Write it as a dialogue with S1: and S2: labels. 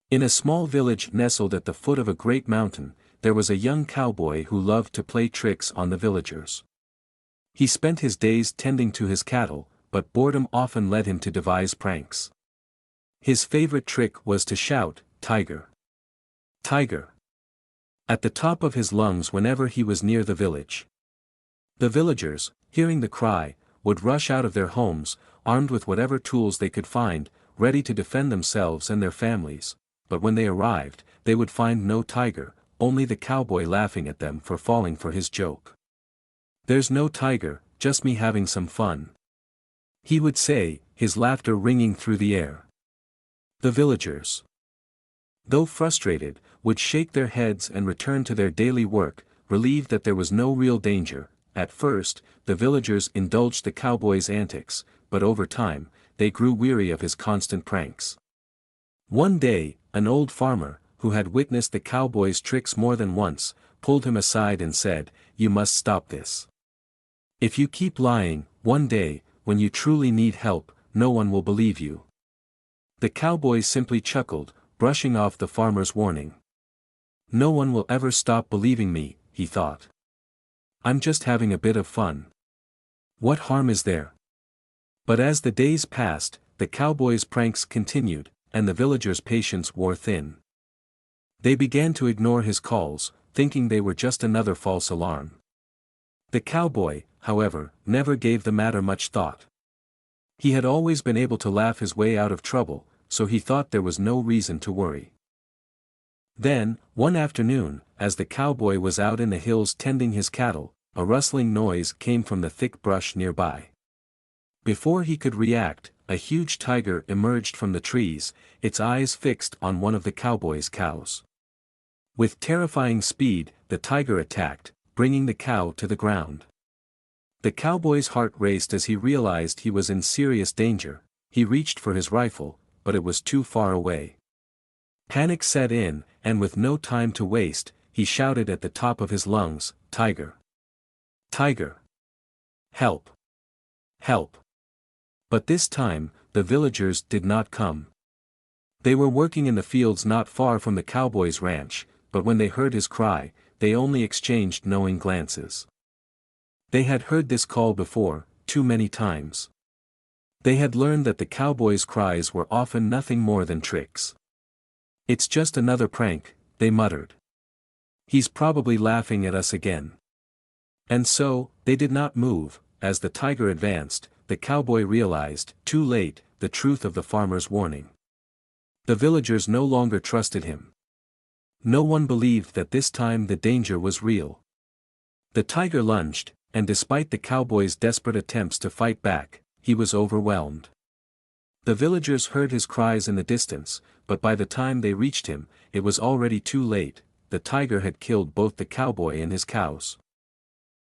S1: In a small village nestled at the foot of a great mountain, there was a young cowboy who loved to play tricks on the villagers. He spent his days tending to his cattle, but boredom often led him to devise pranks. His favorite trick was to shout, "Tiger! Tiger!" at the top of his lungs whenever he was near the village. The villagers, hearing the cry, would rush out of their homes, armed with whatever tools they could find, ready to defend themselves and their families, but when they arrived, they would find no tiger, only the cowboy laughing at them for falling for his joke. "There's no tiger, just me having some fun," he would say, his laughter ringing through the air. The villagers, though frustrated, would shake their heads and return to their daily work, relieved that there was no real danger. At first, the villagers indulged the cowboy's antics, but over time, they grew weary of his constant pranks. One day, an old farmer, who had witnessed the cowboy's tricks more than once, pulled him aside and said, "You must stop this. If you keep lying, one day, when you truly need help, no one will believe you." The cowboy simply chuckled, brushing off the farmer's warning. "No one will ever stop believing me," he thought. "I'm just having a bit of fun. What harm is there?" But as the days passed, the cowboy's pranks continued, and the villagers' patience wore thin. They began to ignore his calls, thinking they were just another false alarm. The cowboy, however, never gave the matter much thought. He had always been able to laugh his way out of trouble, so he thought there was no reason to worry. Then, one afternoon, as the cowboy was out in the hills tending his cattle, a rustling noise came from the thick brush nearby. Before he could react, a huge tiger emerged from the trees, its eyes fixed on one of the cowboy's cows. With terrifying speed, the tiger attacked, bringing the cow to the ground. The cowboy's heart raced as he realized he was in serious danger. He reached for his rifle, but it was too far away. Panic set in, and with no time to waste, he shouted at the top of his lungs, "Tiger! Tiger! Help! Help!" But this time, the villagers did not come. They were working in the fields not far from the cowboy's ranch, but when they heard his cry, they only exchanged knowing glances. They had heard this call before, too many times. They had learned that the cowboy's cries were often nothing more than tricks. "It's just another prank," they muttered. "He's probably laughing at us again." And so, they did not move. As the tiger advanced, the cowboy realized, too late, the truth of the farmer's warning. The villagers no longer trusted him. No one believed that this time the danger was real. The tiger lunged, and despite the cowboy's desperate attempts to fight back, he was overwhelmed. The villagers heard his cries in the distance, but by the time they reached him, it was already too late. The tiger had killed both the cowboy and his cows.